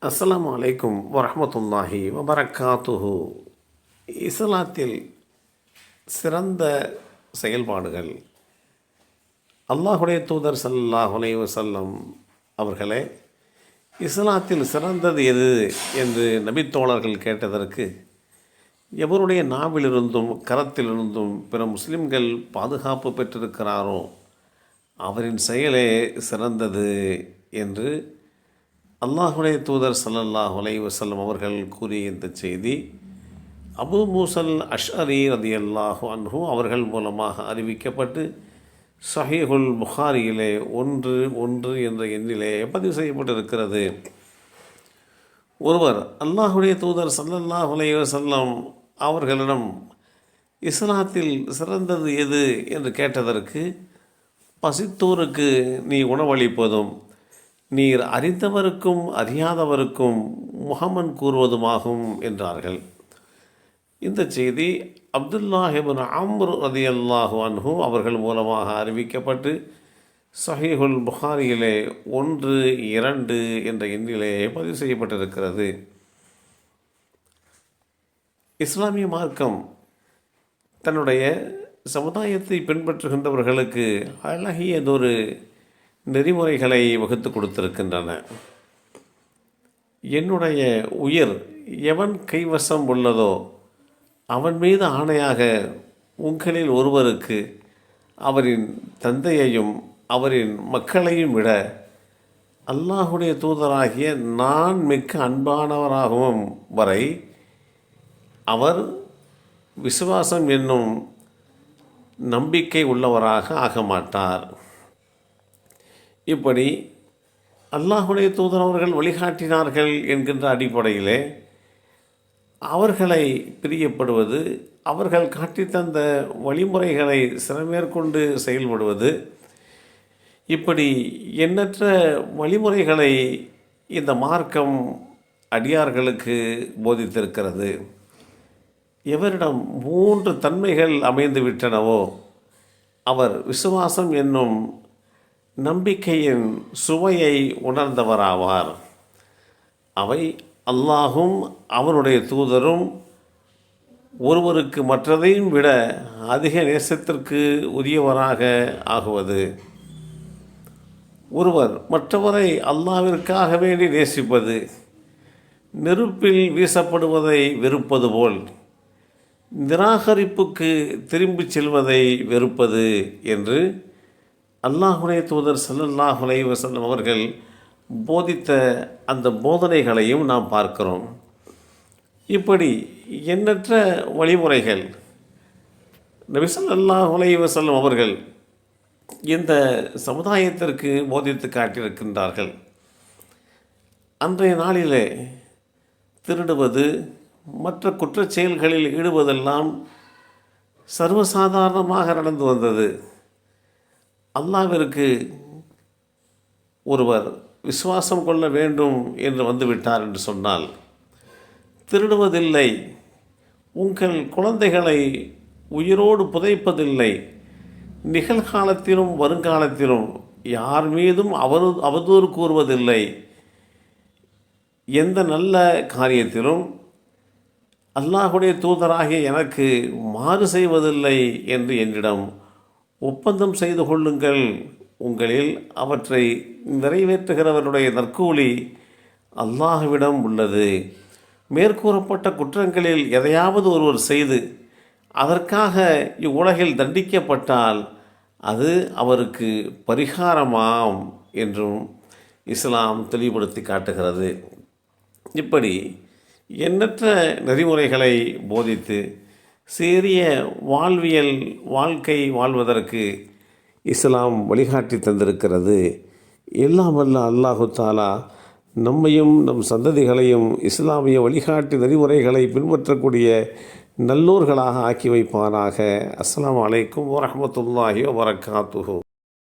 அஸ்ஸலாமு அலைக்கும் வரஹ்மத்துல்லாஹி வபரக்காத்துஹு. இஸ்லாத்தில் சிறந்த செயல்பாடுகள். அல்லாஹுடைய தூதர் ஸல்லல்லாஹு அலைஹி வஸல்லம் அவர்களே, இஸ்லாத்தில் சிறந்தது எது என்று நபித்தோழர்கள் கேட்டதற்கு, எவருடைய நாவிலிருந்தும் கரத்திலிருந்தும் பிற முஸ்லிம்கள் பாதுகாப்பு பெற்றிருக்கிறாரோ அவரின் செயலே சிறந்தது என்று அல்லாஹுடைய தூதர் ஸல்லல்லாஹு அலைஹி வஸல்லம் அவர்கள் கூறிய இந்த செய்தி அபூ மூஸல் அஷ்அரி ரலியல்லாஹு அன்ஹு அவர்கள் மூலமாக அறிவிக்கப்பட்டு ஸஹீஹுல் புகாரியிலே 1 என்ற எண்ணிலே பதிவு செய்யப்பட்டிருக்கிறது. ஒருவர் அல்லாஹுடைய தூதர் ஸல்லல்லாஹு அலைஹி வஸல்லம் அவர்களிடம் இஸ்லாத்தில் சிறந்தது எது என்று கேட்டதற்கு, பசித்தோருக்கு நீ உணவளிப்பதும் நீர் அறிந்தவருக்கும் அறியாதவருக்கும் முஹம்மன் கூறுவதுமாகும் என்றார்கள். இந்த செய்தி அப்துல்லாஹ் இப்னு அம்ர் ரலியல்லாஹு அன்ஹு அவர்கள் மூலமாக அறிவிக்கப்பட்டு ஸஹீஹுல் புகாரியிலே 1 என்ற எண்ணிலே பதிவு செய்யப்பட்டிருக்கிறது. இஸ்லாமிய மார்க்கம் தன்னுடைய சமுதாயத்தை பின்பற்றுகின்றவர்களுக்கு அழகியதொரு நெறிமுறைகளை வகுத்து கொடுத்திருக்கின்றன. என்னுடைய உயிர் எவன் கைவசம் உள்ளதோ அவன் மீது ஆணையாக உங்களில் ஒருவருக்கு அவரின் தந்தையையும் அவரின் மக்களையும் விட அல்லாஹுடைய தூதராகிய நான் மிக்க அன்பானவராகவும் வரை அவர் விசுவாசம் என்னும் நம்பிக்கை உள்ளவராக ஆக மாட்டார். இப்படி அல்லாஹுடைய தூதர் அவர்கள் வழிகாட்டினார்கள் என்கின்ற அடிப்படையிலே அவர்களை பிரியப்படுவது, அவர்கள் காட்டித்தந்த வழிமுறைகளை சிறமேற்கொண்டு செயல்படுவது, இப்படி எண்ணற்ற வழிமுறைகளை இந்த மார்க்கம் அடியார்களுக்கு போதித்திருக்கிறது. எவரிடம் 3 தன்மைகள் அமைந்து விட்டனவோ அவர் விசுவாசம் என்னும் நம்பிக்கையின் சுவையை உணர்ந்தவராவார். அவை அல்லாஹும் அவனுடைய தூதரும் ஒருவருக்கு மற்றதையும் விட அதிக நேசத்திற்கு உரியவராக ஆகுவது, ஒருவர் மற்றவரை அல்லாஹ்விற்காக வேண்டி நேசிப்பது, நெருப்பில் வீசப்படுவதை வெறுப்பது போல் நிராகரிப்புக்கு திரும்பிச் செல்வதை வெறுப்பது என்று அல்லாஹுடைய தூதர் ஸல்லல்லாஹு அலைஹி வஸல்லம் அவர்கள் போதித்த அந்த போதனைகளையும் நாம் பார்க்கிறோம். இப்படி எண்ணற்ற வழிமுறைகள் நபி ஸல்லல்லாஹு அலைஹி வஸல்லம் அவர்கள் இந்த சமுதாயத்திற்கு போதித்து காட்டியிருக்கின்றார்கள். அன்றைய நாளிலே திருடுவது, மற்ற குற்றச் செயல்களில் ஈடுபதெல்லாம் சர்வசாதாரணமாக நடந்து வந்தது. அல்லாஹ்விற்கு ஒருவர் விசுவாசம் கொள்ள வேண்டும் என்று வந்துவிட்டார் என்று சொன்னால் திருடுவதில்லை, உங்கள் குழந்தைகளை உயிரோடு புதைப்பதில்லை, நிகழ்காலத்திலும் வருங்காலத்திலும் யார் மீதும் அவதூறு கூறுவதில்லை, எந்த நல்ல காரியத்திலும் அல்லாஹுடைய தூதராகிய எனக்கு மாறு செய்வதில்லை என்று என்னிடம் ஒப்பந்தம் செய்து கொள்ளுங்கள், உங்களில் அவற்றை நிறைவேற்றுகிறவருடைய நற்கூலி அல்லாஹ்விடம் உள்ளது. மேற்கூறப்பட்ட குற்றங்களில் எதையாவது ஒருவர் செய்து அதற்காக இவ்வுலகில் தண்டிக்கப்பட்டால் அது அவருக்கு பரிகாரமாம் என்றும் இஸ்லாம் தெளிவுபடுத்தி காட்டுகிறது. இப்படி எண்ணற்ற நெறிமுறைகளை போதித்து சீரிய வாழ்க்கை வாழ்வதற்கு இஸ்லாம் வழிகாட்டி தந்திருக்கிறது. எல்லாம் வல்ல அல்லாஹு தஆலா நம்மையும் நம் சந்ததிகளையும் இஸ்லாமிய வழிகாட்டி நெறிமுறைகளை பின்பற்றக்கூடிய நல்லோர்களாக ஆக்கி வைப்பானாக. அஸ்ஸலாமு அலைக்கும் வரஹ்மத்துல்லாஹி வபரக்காத்துஹு.